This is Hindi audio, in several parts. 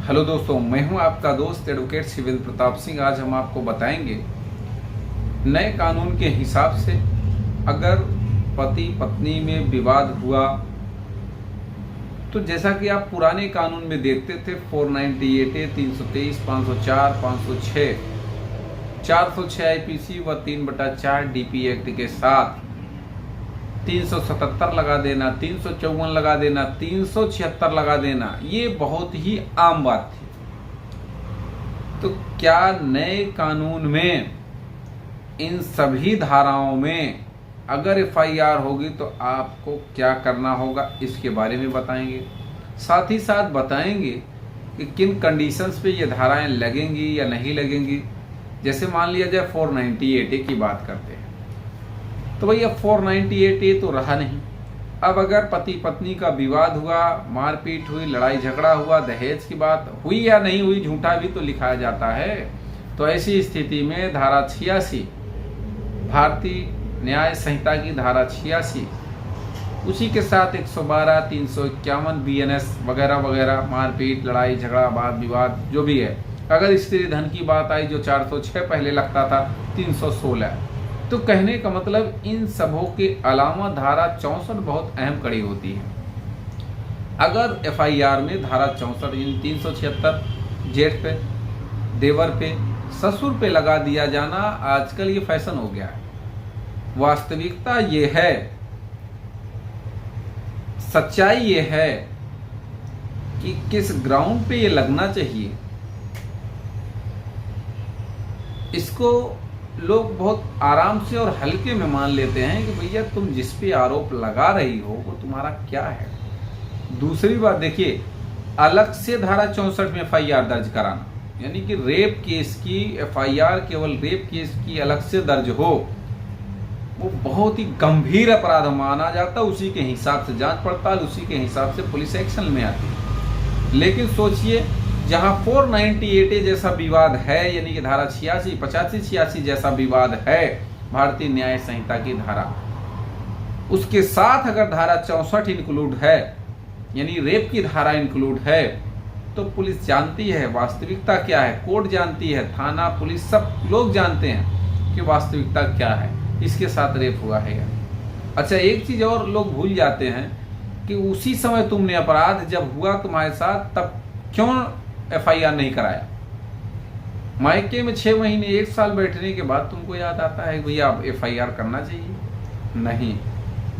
हेलो दोस्तों, मैं हूं आपका दोस्त एडवोकेट सिविल प्रताप सिंह। आज हम आपको बताएंगे नए कानून के हिसाब से अगर पति पत्नी में विवाद हुआ तो जैसा कि आप पुराने कानून में देखते थे 498A, 323, 504, 506, 406 IPC व 3/4 DP एक्ट के साथ 377 लगा देना, 354 लगा देना, 376 लगा देना, ये बहुत ही आम बात थी। तो क्या नए कानून में इन सभी धाराओं में अगर FIR होगी तो आपको क्या करना होगा, इसके बारे में बताएंगे। साथ ही साथ बताएंगे कि किन कंडीशंस पे ये धाराएं लगेंगी या नहीं लगेंगी। जैसे मान लिया जाए 498A की बात करते हैं तो भैया 498A तो रहा नहीं। अब अगर पति पत्नी का विवाद हुआ, मारपीट हुई, लड़ाई झगड़ा हुआ, दहेज की बात हुई या नहीं हुई, झूठा भी तो लिखाया जाता है। तो ऐसी स्थिति में धारा 86 भारतीय न्याय संहिता की धारा 86 उसी के साथ 112, 351 BNS वगैरह वगैरह, मारपीट, लड़ाई झगड़ा, वाद विवाद जो भी है, अगर स्त्री धन की बात आई जो 406 पहले लगता था, 316। तो कहने का मतलब इन सबों के अलावा धारा 64 बहुत अहम कड़ी होती है। अगर FIR में धारा 64 इन 376 जेठ पे, देवर पे, ससुर पे लगा दिया जाना आजकल ये फैशन हो गया है। वास्तविकता ये है, सच्चाई ये है कि किस ग्राउंड पे ये लगना चाहिए, इसको लोग बहुत आराम से और हल्के में मान लेते हैं कि भैया तुम जिस पे आरोप लगा रही हो वो तुम्हारा क्या है। दूसरी बात देखिए, अलग से धारा 64 में FIR दर्ज कराना, यानी कि रेप केस की FIR केवल रेप केस की अलग से दर्ज हो, वो बहुत ही गंभीर अपराध माना जाता है। उसी के हिसाब से जांच पड़ताल, उसी के हिसाब से पुलिस एक्शन में आती है। लेकिन सोचिए, जहां 498A जैसा विवाद है, यानी कि धारा 86, 85, 86 जैसा विवाद है भारतीय न्याय संहिता की धारा, उसके साथ अगर धारा 64 इंक्लूड है, यानी रेप की धारा इंक्लूड है, तो पुलिस जानती है वास्तविकता क्या है, कोर्ट जानती है, थाना पुलिस सब लोग जानते हैं कि वास्तविकता क्या है, इसके साथ रेप हुआ है या नहीं। अच्छा, एक चीज और लोग भूल जाते हैं कि उसी समय तुमने अपराध जब हुआ तुम्हारे साथ, तब क्यों FIR नहीं कराया। मायके में 6 महीने 1 साल बैठने के बाद तुमको याद आता है कि भैया अब FIR करना चाहिए। नहीं,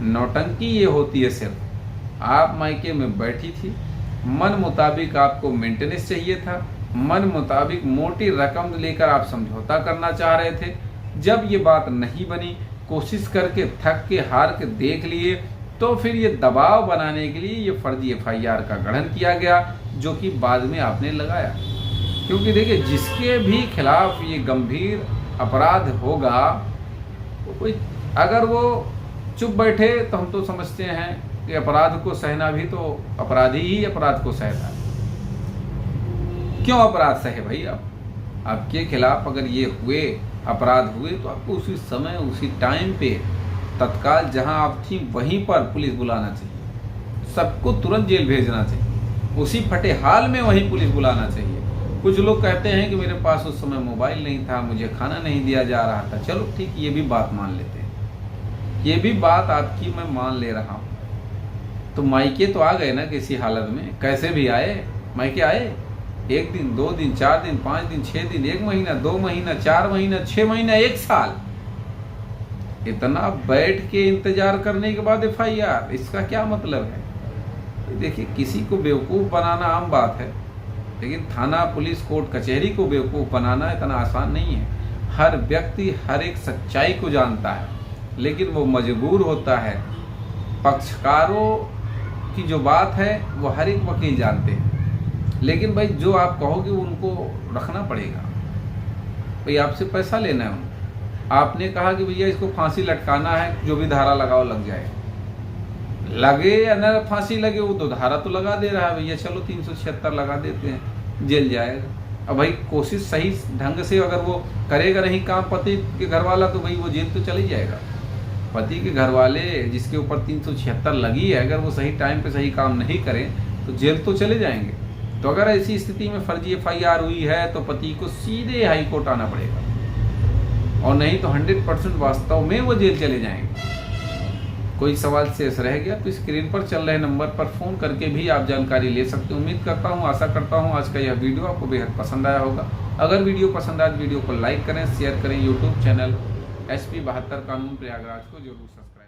नौटंकी ये होती है। सिर्फ आप मायके में बैठी थी, मन मुताबिक आपको मेंटेनेंस चाहिए था, मन मुताबिक मोटी रकम लेकर आप समझौता करना चाह रहे थे। जब ये बात नहीं बनी, कोशिश करके थक के हार के देख लिए, तो फिर ये दबाव बनाने के लिए ये फर्जी FIR का गठन किया गया, जो कि बाद में आपने लगाया। क्योंकि देखिए, जिसके भी खिलाफ ये गंभीर अपराध होगा, कोई अगर वो चुप बैठे तो हम तो समझते हैं कि अपराध को सहना भी तो अपराधी ही अपराध को सहता है। क्यों अपराध सहे भाई? आपके खिलाफ अगर ये हुए, अपराध हुए, तो आपको उसी समय, उसी टाइम पे, तत्काल जहां आप थी वहीं पर पुलिस बुलाना चाहिए। सबको तुरंत जेल भेजना चाहिए, उसी फटे हाल में वहीं पुलिस बुलाना चाहिए। कुछ लोग कहते हैं कि मेरे पास उस समय मोबाइल नहीं था, मुझे खाना नहीं दिया जा रहा था। चलो ठीक, ये भी बात मान लेते हैं, ये भी बात आपकी मैं मान ले रहा हूँ। तो मायके तो आ गए ना किसी हालत में, कैसे भी आए, मायके आए। 1 दिन, 2 दिन, 4 दिन, 5 दिन, 6 दिन, 1 महीना, 2 महीना, 4 महीना, 6 महीना, 1 साल, इतना बैठ के इंतजार करने के बाद FIR, इसका क्या मतलब है? देखिए, किसी को बेवकूफ़ बनाना आम बात है, लेकिन थाना पुलिस कोर्ट कचहरी को बेवकूफ़ बनाना इतना आसान नहीं है। हर व्यक्ति हर एक सच्चाई को जानता है, लेकिन वो मजबूर होता है। पक्षकारों की जो बात है वो हर एक वकील जानते हैं, लेकिन भाई जो आप कहोगे उनको रखना पड़ेगा। भाई आपसे पैसा लेना है उनको, आपने कहा कि भैया इसको फांसी लटकाना है, जो भी धारा लगाओ लग जाए, लगे या न फांसी लगे, वो तो धारा तो लगा दे रहा है, भैया चलो 376 लगा देते हैं, जेल जाएगा। अब भाई कोशिश सही ढंग से अगर वो करेगा नहीं काम पति के घर वाला, तो भाई वो जेल तो चले जाएगा। पति के घर वाले जिसके ऊपर 376 लगी है, अगर वो सही टाइम पे सही काम नहीं करें तो जेल तो चले जाएंगे। तो अगर ऐसी स्थिति में फर्जी FIR हुई है तो पति को सीधे हाई कोर्ट आना पड़ेगा, और नहीं तो 100% वास्तव में वो जेल चले जाएंगे। कोई सवाल शेष रह गया तो स्क्रीन पर चल रहे नंबर पर फ़ोन करके भी आप जानकारी ले सकते हो। उम्मीद करता हूँ, आशा करता हूँ आज का यह वीडियो आपको बेहद पसंद आया होगा। अगर वीडियो पसंद आए तो वीडियो को लाइक करें, शेयर करें। यूट्यूब चैनल SP 72 कानून प्रयागराज को जरूर सब्सक्राइब